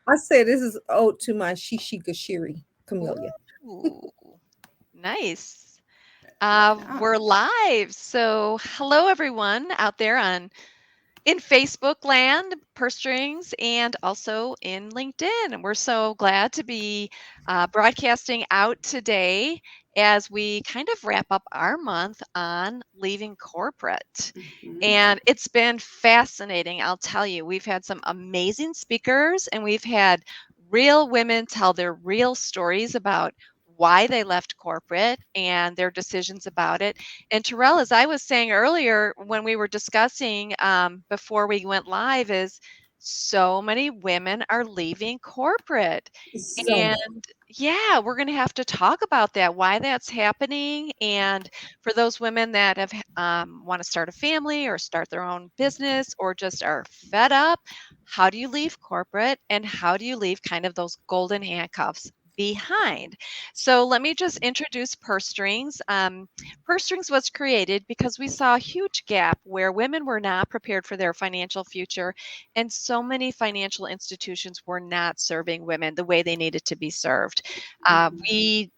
I said this is ode to my Shishikashiri camellia. Ooh, nice. Yeah. We're live. So, hello everyone out there on in Facebook land, purse strings, and also in LinkedIn. And we're so glad to be broadcasting out today as we kind of wrap up our month on leaving corporate. Mhm. And it's been fascinating, I'll tell you. We've had some amazing speakers and we've had real women tell their real stories about why they left corporate and their decisions about it. And Terrell, as I was saying earlier when we were discussing before we went live, is so many women are leaving corporate. So And much. yeah, we're going to have to talk about that, why that's happening. And for those women that have want to start a family or start their own business or just are fed up, how do you leave corporate and how do you leave kind of those golden handcuffs behind? So let me just introduce Purse Strings. Purse Strings was created because we saw a huge gap where women were not prepared for their financial future, and so many financial institutions were not serving women the way they needed to be served. Mhm. We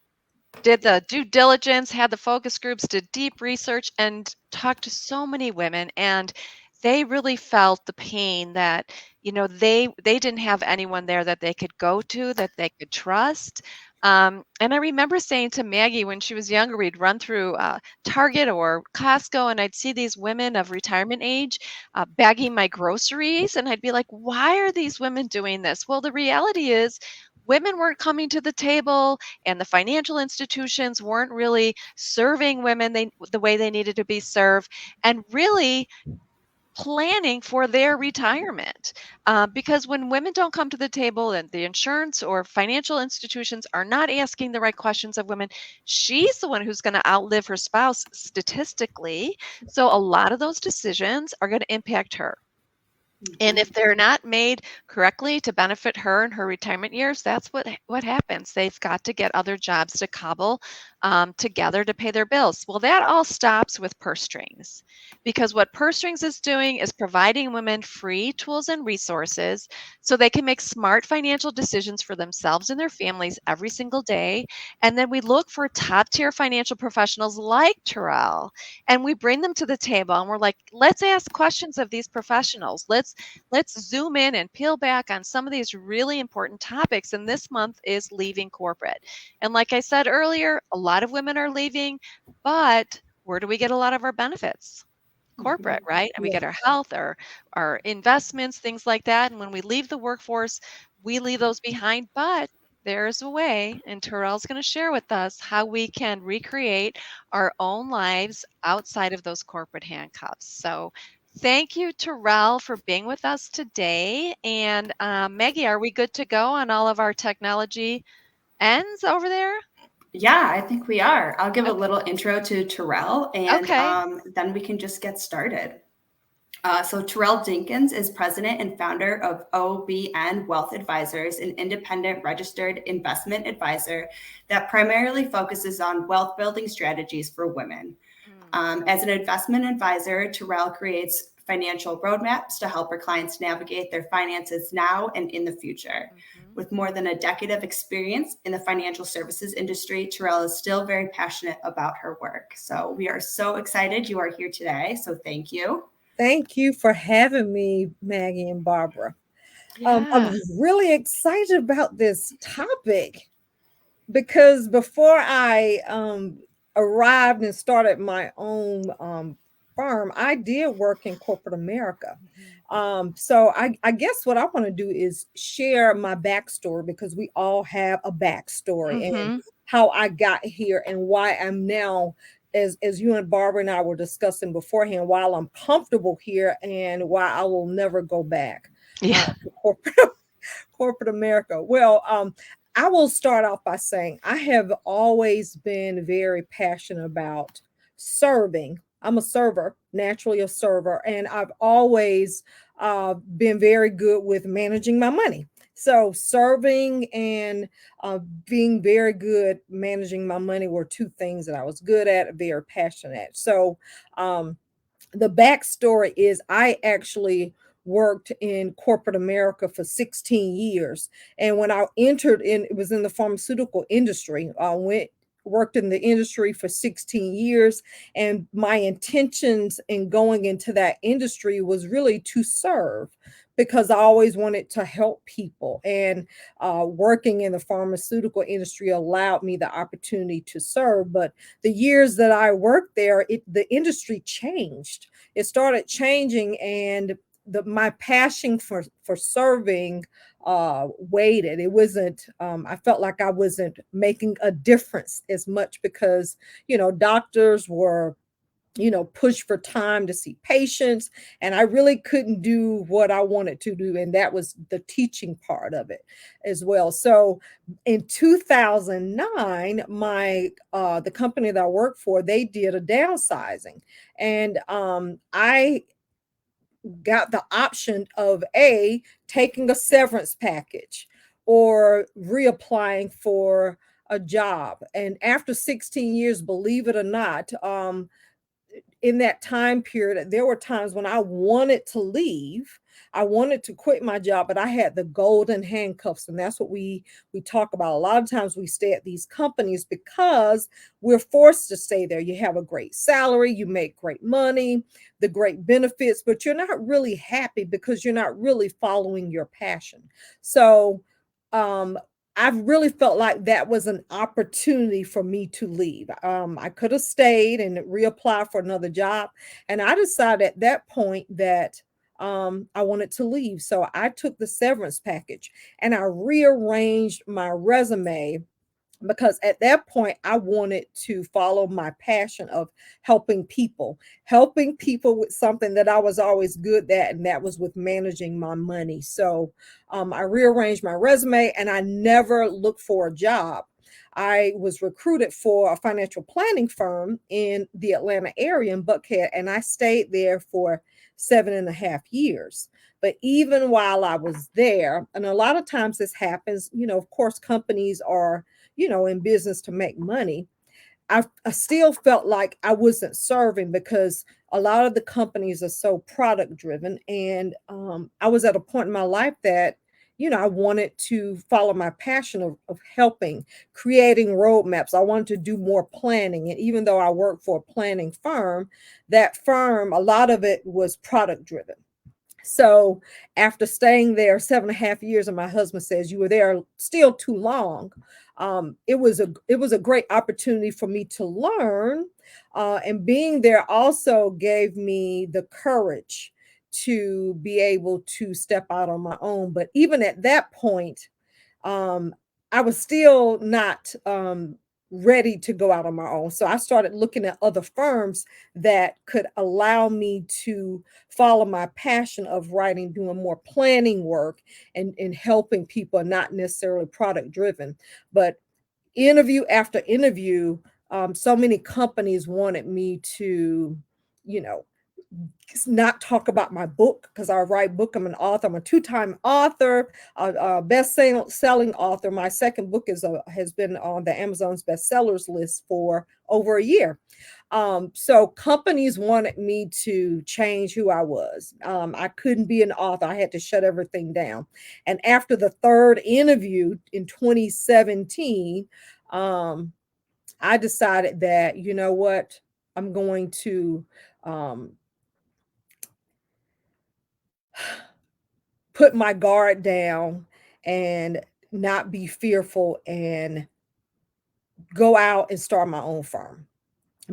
did the due diligence, had the focus groups, did deep research, and talked to so many women, and they really felt the pain that they didn't have anyone there that they could go to, that they could trust. And I remember saying to Maggie when she was younger, we'd run through Target or Costco, and I'd see these women of retirement age bagging my groceries, and I'd be like, "Why are these women doing this?" Well, the reality is, women weren't coming to the table and the financial institutions weren't really serving women the way they needed to be served and really planning for their retirement. Because when women don't come to the table and the insurance or financial institutions are not asking the right questions of women, she's the one who's going to outlive her spouse statistically. So a lot of those decisions are going to impact her. And if Mhm. they're not made correctly to benefit her in her retirement years, that's what happens. They've got to get other jobs to cobble together to pay their bills. Well, that all stops with purse strings, because what purse strings is doing is providing women free tools and resources so they can make smart financial decisions for themselves and their families every single day. And then we look for top tier financial professionals like Terrell, and we bring them to the table and we're like, let's ask questions of these professionals. Let's zoom in and peel back on some of these really important topics. And this month is leaving corporate. And like I said earlier, a lot of women are leaving, but where do we get a lot of our benefits? Corporate, Mhm. right? And we Yeah. get our health, our investments, things like that. And when we leave the workforce, we leave those behind. But there's a way, and Terrell's going to share with us how we can recreate our own lives outside of those corporate handcuffs. So thank you, Terrell, for being with us today. And Maggie, are we good to go on all of our technology ends over there? Yeah, I think we are. I'll give a Okay. little intro to Terrell and Okay. then we can just get started. So, Terrell Dinkins is president and founder of OBN Wealth Advisors, an independent registered investment advisor that primarily focuses on wealth building strategies for women. Mm, As an investment advisor, Terrell creates financial roadmaps to help her clients navigate their finances now and in the future. mhm. With more than a decade of experience in the financial services industry, Terrell is still very passionate about her work. So we are so excited you are here today. So thank you. Thank you for having me, Maggie and Barbara. I'm Yeah. really excited about this topic because before I arrived and started my own firm, I did work in corporate America. Mhm. So I guess what I want to do is share my backstory because we all have a backstory and Mhm. how I got here and why I'm now, as you and Barbara and I were discussing beforehand, while I'm comfortable here and why I will never go back Yeah. to corporate corporate America. Well, I will start off by saying I have always been very passionate about serving. I'm a server, naturally a server, and I've always been very good with managing my money. So, serving and uh, being very good managing my money were two things that I was good at, very passionate at. So, um, the backstory is I actually worked in corporate America for 16 years. And when I entered in, it was in the pharmaceutical industry. I worked in the industry for 16 years. And my intentions in going into that industry was really to serve, because I always wanted to help people. And working in the pharmaceutical industry allowed me the opportunity to serve. But the years that I worked there, the industry changed. It started changing, and my passion for serving waited. It wasn't. I felt like I wasn't making a difference as much, because doctors were push for time to see patients, and I really couldn't do what I wanted to do, and that was the teaching part of it as well. So in 2009, my the company that I worked for, they did a downsizing, and I got the option of taking a severance package or reapplying for a job. And after 16 years, believe it or not, in that time period, there were times when I wanted to leave. I wanted to quit my job, but I had the golden handcuffs, and that's what we talk about. A lot of times we stay at these companies because we're forced to stay there. You have a great salary, you make great money, the great benefits, but you're not really happy because you're not really following your passion. So, I've really felt like that was an opportunity for me to leave. I could have stayed and reapply for another job. And I decided at that point that I wanted to leave. So I took the severance package and I rearranged my resume, because at that point I wanted to follow my passion of helping people with something that I was always good at, and that was with managing my money. So I rearranged my resume and I never looked for a job. I was recruited for a financial planning firm in the Atlanta area in Buckhead, and I stayed there for 7.5 years. But even while I was there, and a lot of times this happens, of course, companies are in business to make money. I still felt like I wasn't serving, because a lot of the companies are so product driven. And I was at a point in my life that, I wanted to follow my passion of helping, creating roadmaps. I wanted to do more planning. And even though I worked for a planning firm, that firm, a lot of it was product driven. So after staying there 7.5 years, and my husband says, "You were there still too long." It was a great opportunity for me to learn, and being there also gave me the courage to be able to step out on my own. But even at that point, um, I was still not ready to go out on my own. So I started looking at other firms that could allow me to follow my passion of writing, doing more planning work, and helping people, and not necessarily product driven. But interview after interview, so many companies wanted me to, you know, not talk about my book, because I write book. I'm an author. I'm a two-time author, a best-selling author. My second book has been on the Amazon's bestsellers list for over a year. So companies wanted me to change who I was. I couldn't be an author. I had to shut everything down. And after the third interview in 2017, I decided that, you know what, I'm going to put my guard down and not be fearful, and go out and start my own firm,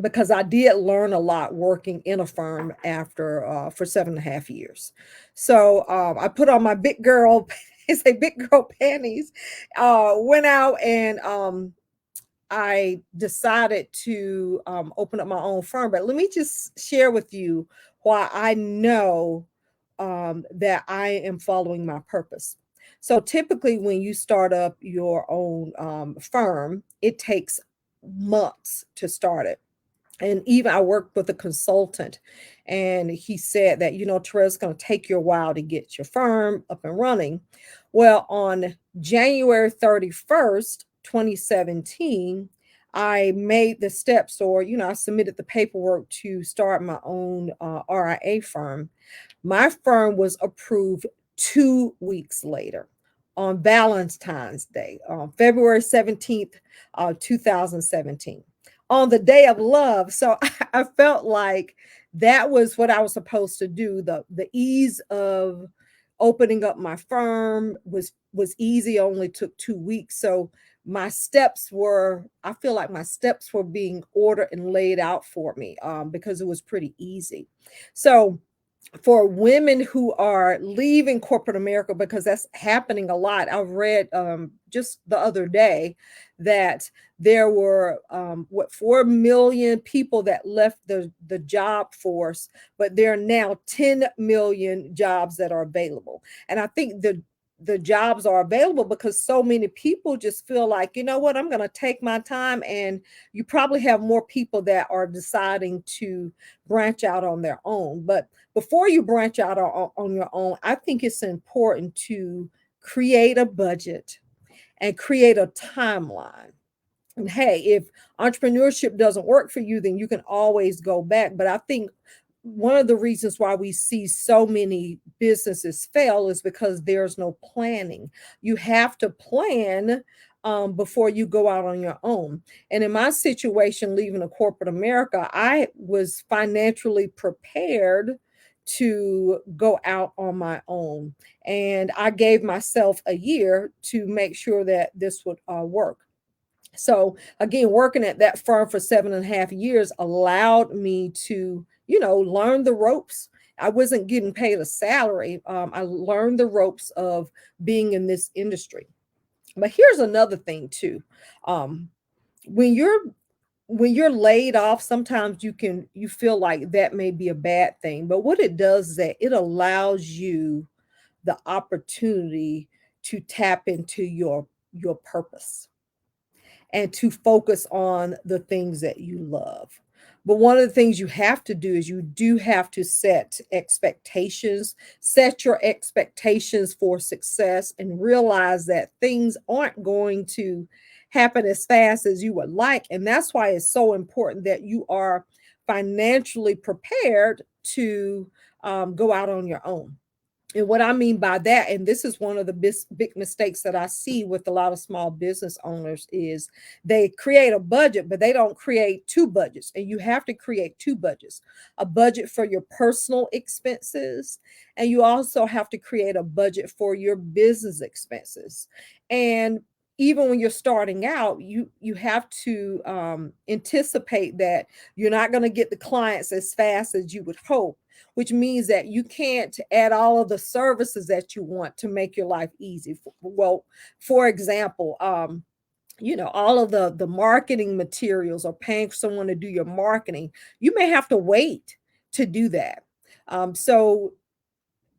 because I did learn a lot working in a firm after for 7.5 years. So I put on my big girl, say big girl panties, went out, and I decided to open up my own firm. But let me just share with you why I know that I am following my purpose. So typically, when you start up your own firm, it takes months to start it. And even I worked with a consultant, and he said that, Terrell, it's going to take you a while to get your firm up and running. Well, on January 31st, 2017, I made the steps, or, I submitted the paperwork to start my own RIA firm. My firm was approved 2 weeks later on Valentine's Day, on February 17th, 2017, on the day of love. So I felt like that was what I was supposed to do. The ease of opening up my firm was easy, only took 2 weeks. So I feel like my steps were being ordered and laid out for me, because it was pretty easy. So for women who are leaving corporate America, because that's happening a lot. I've read, just the other day, that there were 4 million people that left the job force, but there are now 10 million jobs that are available. And I think the jobs are available because so many people just feel like, you know what, I'm going to take my time. And you probably have more people that are deciding to branch out on their own. But before you branch out on your own, I think it's important to create a budget and create a timeline. And hey, if entrepreneurship doesn't work for you, then you can always go back. But I think one of the reasons why we see so many businesses fail is because there's no planning. You have to plan, before you go out on your own. And in my situation, leaving a corporate America, I was financially prepared to go out on my own. And I gave myself a year to make sure that this would work. So again, working at that firm for 7.5 years allowed me to, learn the ropes. I wasn't getting paid a salary. I learned the ropes of being in this industry. But here's another thing too. Um, when you're laid off, sometimes you feel like that may be a bad thing. But what it does is that it allows you the opportunity to tap into your purpose and to focus on the things that you love. But one of the things you have to do is you do have to set your expectations for success, and realize that things aren't going to happen as fast as you would like. And that's why it's so important that you are financially prepared to go out on your own. And what I mean by that, and this is one of the big mistakes that I see with a lot of small business owners, is they create a budget, but they don't create two budgets. And you have to create two budgets: a budget for your personal expenses, and you also have to create a budget for your business expenses. And even when you're starting out, you have to anticipate that you're not going to get the clients as fast as you would hope, which means that you can't add all of the services that you want to make your life easy. Well, for example, all of the marketing materials, or paying for someone to do your marketing, you may have to wait to do that. So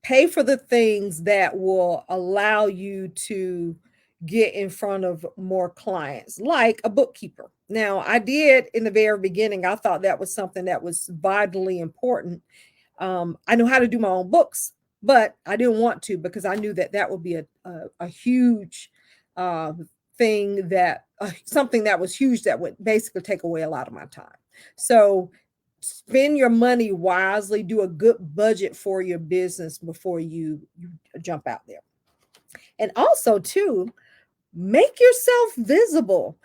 pay for the things that will allow you to get in front of more clients, like a bookkeeper. Now, I did in the very beginning, I thought that was something that was vitally important. I know how to do my own books, but I didn't want to, because I knew that that would be a huge uh, thing, that something that was huge that would basically take away a lot of my time. So spend your money wisely, do a good budget for your business before you jump out there. And also too, make yourself visible.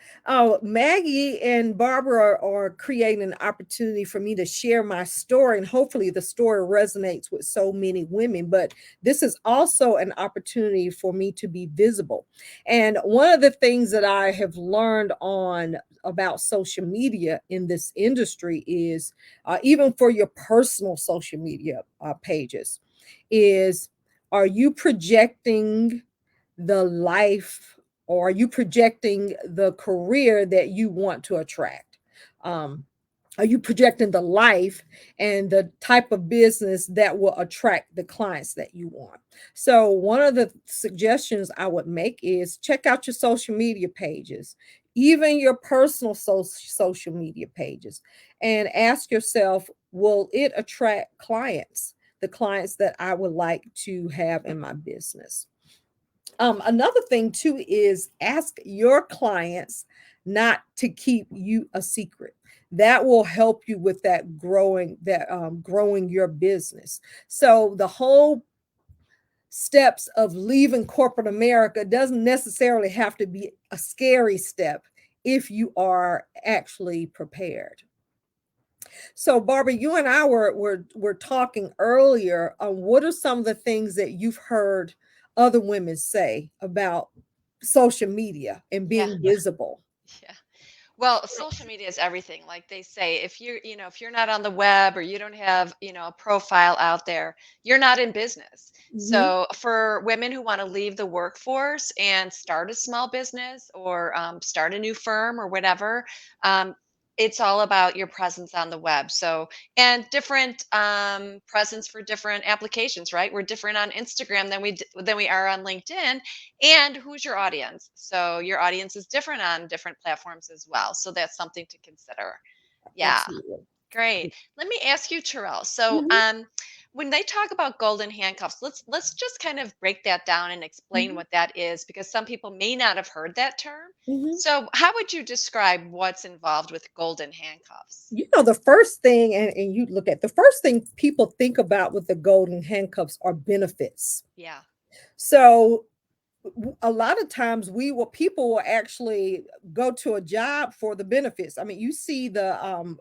Maggie and Barbara are creating an opportunity for me to share my story, and hopefully the story resonates with so many women. But this is also an opportunity for me to be visible. And one of the things that I have learned on about social media in this industry is, even for your personal social media pages, is, are you projecting the life, or are you projecting the career that you want to attract? Um, are you projecting the life and the type of business that will attract the clients that you want? So, one of the suggestions I would make is check out your social media pages, even your personal social media pages, and ask yourself, will it attract clients, the clients that I would like to have in my business? Another thing too is, ask your clients not to keep you a secret. That will help you with growing your business. So the whole steps of leaving corporate America doesn't necessarily have to be a scary step if you are actually prepared. So, Barbara, you and I were talking earlier on what are some of the things that you've heard other women say about social media and Yeah. being visible. Yeah. Well, social media is everything. Like they say, if you're not on the web or you don't have, a profile out there, you're not in business. Hmm. So for women who want to leave the workforce and start a small business or start a new firm or whatever, it's all about your presence on the web. So, and different presence for different applications, right? We're different on Instagram than we are on LinkedIn. And who's your audience? So your audience is different on different platforms as well. So that's something to consider. Yeah, Absolutely. great. Let me ask you, Terrell. So Hmm. when they talk about golden handcuffs, let's just kind of break that down and explain Hmm. what that is, because some people may not have heard that term. Hmm. So how would you describe what's involved with golden handcuffs? The first thing, and you look at the first thing people think about with the golden handcuffs are benefits. Yeah. So a lot of times people will actually go to a job for the benefits. I mean, you see the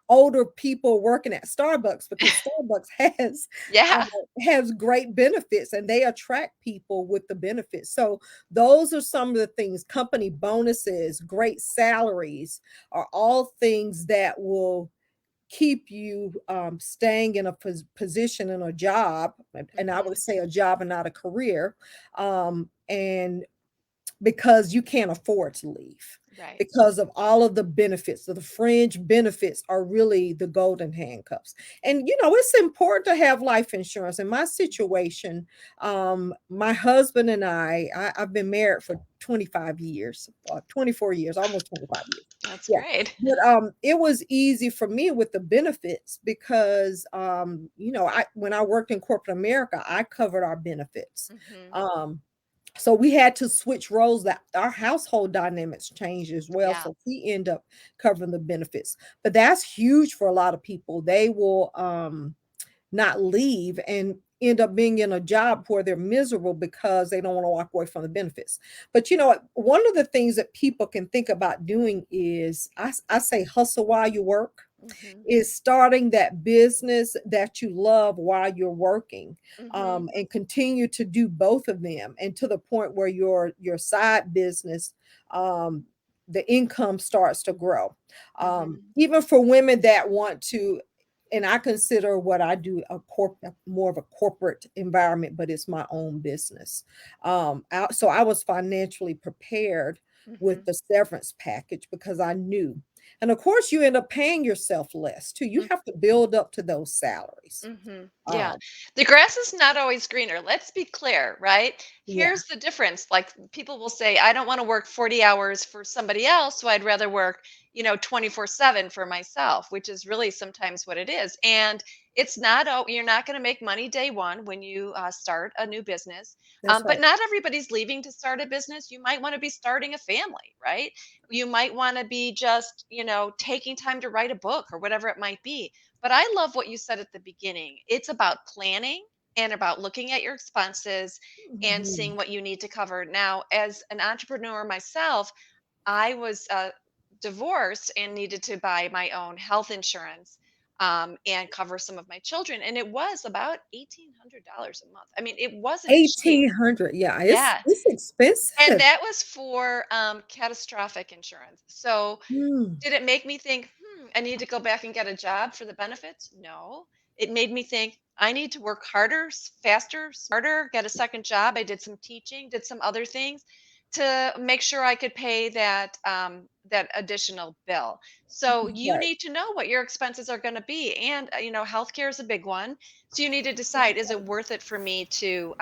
older people working at Starbucks because Starbucks uh, Yeah. has great benefits and they attract people with the benefits. So those are some of the things. Company bonuses, great salaries are all things that will keep you staying in a position in a job, and I Hmm. would say a job and not a career, and because you can't afford to leave Right. because of all of the benefits. So the fringe benefits are really the golden handcuffs. And it's important to have life insurance. In my situation, my husband and I've been married for 25 years, 24 years, almost 25 years. That's Yeah. great. But it was easy for me with the benefits because I when I worked in corporate America, I covered our benefits. Hmm. Um, so we had to switch roles, that our household dynamics changed as well. Yeah. So we end up covering the benefits. But that's huge for a lot of people. They will not leave and end up being in a job where they're miserable because they don't want to walk away from the benefits. But one of the things that people can think about doing is I say hustle while you work, Hmm. is starting that business that you love while you're working, Hmm. and continue to do both of them, and to the point where your side business, the income starts to grow. Hmm. Even for women that want to, and I consider what I do more of a corporate environment, but it's my own business. So I was financially prepared with Hmm. the severance package because I knew. And of course, you end up paying yourself less too. You have to build up to those salaries. Yeah. Um, The grass is not always greener. Let's be clear, right? yeah, Here's the difference. Like people will say, I don't want to work 40 hours for somebody else, so I'd rather work, 24/7 for myself, which is really sometimes what it is. And it's not, oh, you're not going to make money day one when you start a new business. that's But right. not everybody's leaving to start a business. You might want to be starting a family, right? You might want to be just, taking time to write a book or whatever it might be. But I love what you said at the beginning. It's about planning and about looking at your expenses and Mhm. seeing what you need to cover. Now, as an entrepreneur myself, I was divorced and needed to buy my own health insurance and cover some of my children. And it was about $1,800 a month. I mean, it wasn't cheap. 1,800. Yeah, it's Yeah. it's And expensive. that was for catastrophic insurance. So Mm, did it make me think, I need to go back and get a job for the benefits? No. It made me think, I need to work harder, faster, smarter, get a second job. I did some teaching, did some other things to make sure I could pay that additional bill. So you right. need to know what your expenses are going to be, and healthcare is a big one. So you need to decide: is it worth it for me to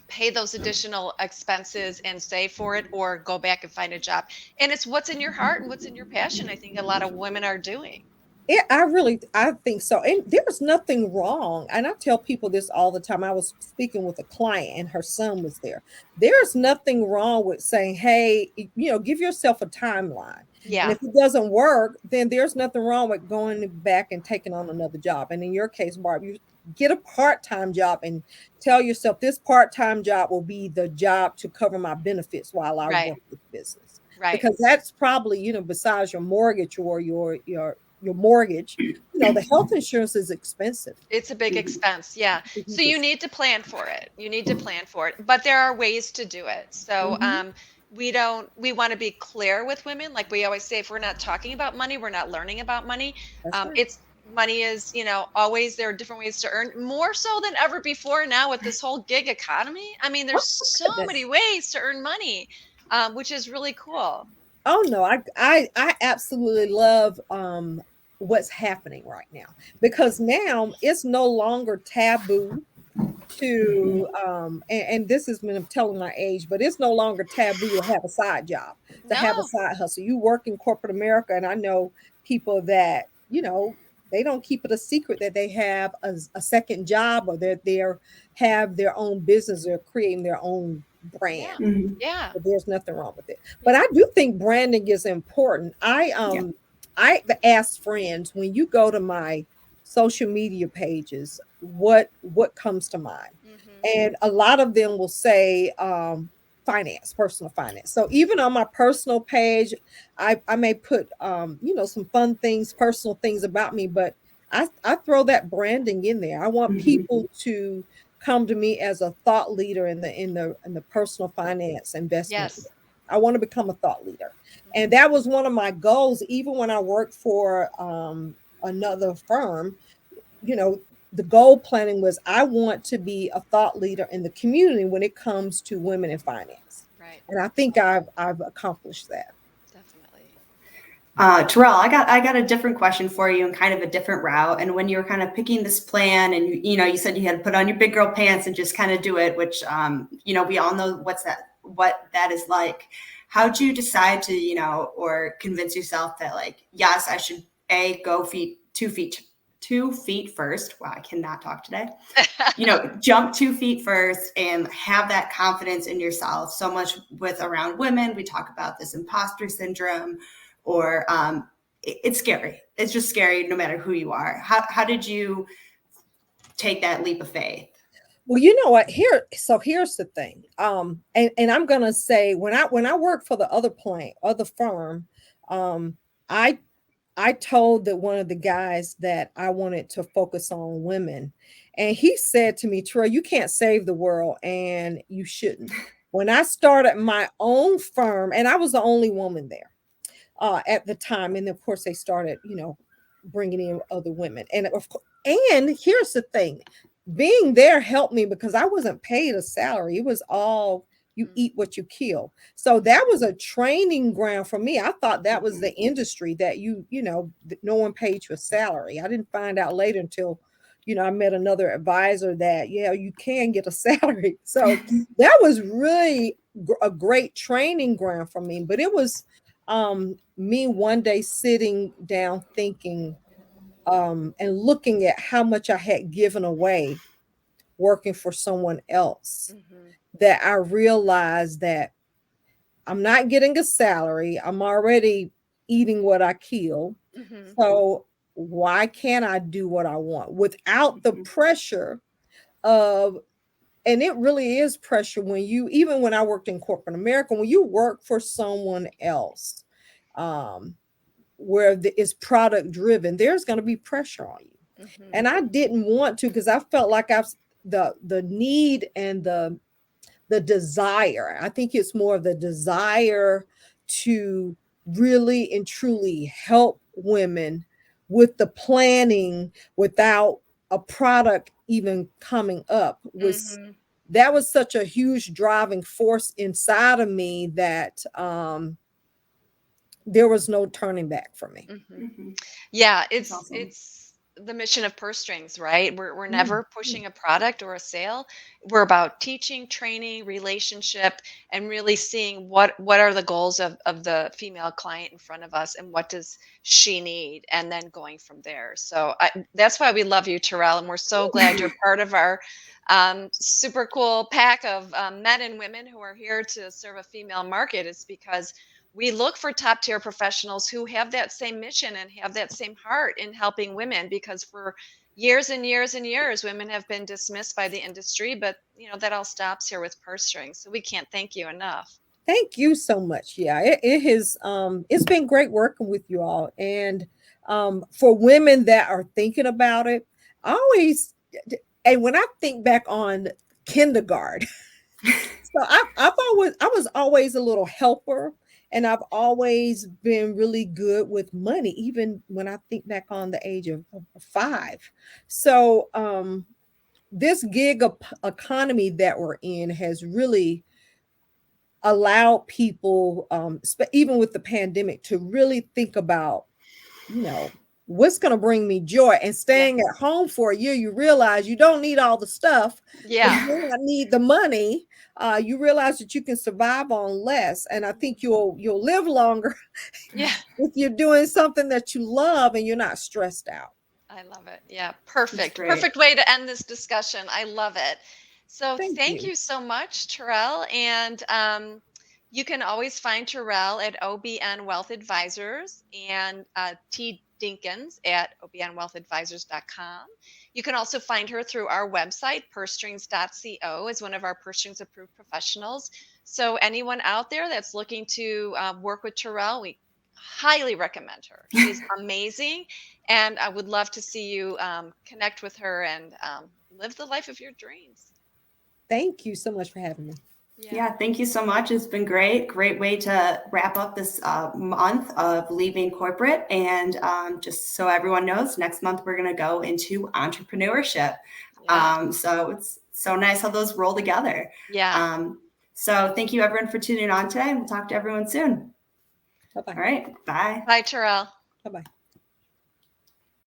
pay those additional expenses and save for it, or go back and find a job? And it's what's in your heart and what's in your passion, I think a lot of women are doing. I think so. And there's nothing wrong. And I tell people this all the time. I was speaking with a client and her son was there. There's nothing wrong with saying, hey, give yourself a timeline. And Yeah, if it doesn't work, then there's nothing wrong with going back and taking on another job. And in your case, Barb, you get a part-time job and tell yourself this part-time job will be the job to cover my benefits while I right, work with business. right. Because that's probably, besides your mortgage or your mortgage, the health insurance is expensive. It's a big Mhm. expense. Yeah. So you need to plan for it. You need to plan for it. But there are ways to do it. So Mhm. we want to be clear with women. Like we always say, if we're not talking about money, we're not learning about money. That's right. It's money is, always there are different ways to earn more so than ever before now with this whole gig economy. I mean, Oh there's so my many goodness. ways to earn money, which is really cool. Oh no, I absolutely love what's happening right now, because now it's no longer taboo to and this is when I'm telling my age, but it's no longer taboo to have a side job, to have a No. side hustle. You work in corporate America, and I know people that, they don't keep it a secret that they have a second job, or that they're have their own business or creating their own Yeah. brand. Mhm. Yeah. But there's nothing wrong with it. But Yeah. I do think branding is important. Yeah. I ask friends, when you go to my social media pages, what comes to mind? Hmm. And a lot of them will say finance, personal finance. So even on my personal page, I may put some fun things, personal things about me, but I throw that branding in there. I want Mhm. people to come to me as a thought leader in the personal finance investment. Yes. I want to become a thought leader. And Mhm. that was one of my goals, even when I worked for another firm. you know, the goal planning was, I want to be a thought leader in the community when it comes to women in finance. Right. And I think I've accomplished that. Definitely. Terrell, I got a different question for you and kind of a different route. And when you were kind of picking this plan, and you said you had to put on your big girl pants and just kind of do it, which we all know what that is like. How'd you decide to or convince yourself that, like, yes, I should go 2 feet first. Wow, I cannot talk today. Jump 2 feet first and have that confidence in yourself. So much with around women, we talk about this imposter syndrome, or it's scary. It's just scary no matter who you are. How did you take that leap of faith? Well, you know what? Here's the thing. And I'm gonna say, when I worked for the other firm, um, I I told that one of the guys that I wanted to focus on women. And he said to me, Troy, you can't save the world, and you shouldn't. When I started my own firm, and I was the only woman there at the time, and of course they started, bringing in other women. And here's the thing, being there helped me because I wasn't paid a salary. It was all, you Mm. eat what you kill. So that was a training ground for me. I thought that was the industry that no one paid you a salary. I didn't find out later until, I met another advisor that, yeah, you can get a salary. So that was really a great training ground for me. But it was me one day sitting down thinking, and looking at how much I had given away working for someone else, Mhm. that I realized that I'm not getting a salary. I'm already eating what I kill. Mhm. So why can't I do what I want without the pressure of, and it really is pressure when even when I worked in corporate America, when you work for someone else, um, where it's product driven, there's going to be pressure on you. Mhm. And I didn't want to, because I felt like the need and the desire. I think it's more of the desire to really and truly help women with the planning without a product even coming up. Mhm. That was such a huge driving force inside of me that there was no turning back for me. Mhm. Mhm. Yeah, That's awesome. the mission of Purse Strings, right? We're Mm, never pushing a product or a sale. We're about teaching, training, relationship, and really seeing what are the goals of the female client in front of us and what does she need, and then going from there. So that's why we love you, Terrell, and we're so glad you're part of our super cool pack of men and women who are here to serve a female market. Is because we look for top tier professionals who have that same mission and have that same heart in helping women, because for years and years and years women have been dismissed by the industry, but that all stops here with Purse Strings, so we can't thank you enough. thank you so much. Yeah, it has it's been great working with you all. And for women that are thinking about it, I always and when I think back on kindergarten, so I was always a little helper, and I've always been really good with money, even when I think back on the age of 5. So this economy that we're in has really allowed people, even with the pandemic, to really think about, you know, what's going to bring me joy. And Yeah. staying at home for a year, you realize you don't need all the stuff, but Yeah. you may not need the money. You realize that you can survive on less, and I think you'll live longer Yeah. if you're doing something that you love and you're not stressed out. I love it. Yeah, That's perfect. great. Perfect way to end this discussion. I love it. So Thank thank you. you so much, Terrell. And you can always find Terrell at OBN Wealth Advisors, and T. Dinkins at obnwealthadvisors.com. You can also find her through our website, pursestrings.co, as one of our Purse Strings approved professionals. So anyone out there that's looking to work with Terrell, we highly recommend her. She's amazing. And I would love to see you connect with her and live the life of your dreams. Thank you so much for having me. Yeah, thank you so much. It's been great. Great way to wrap up this month of leaving corporate. And just so everyone knows, next month we're going to go into entrepreneurship. Yeah. So it's so nice how those roll together. Yeah. So thank you everyone for tuning on today, and we'll talk to everyone soon. Bye-bye. All right. Bye. Bye, Terrell. Bye-bye.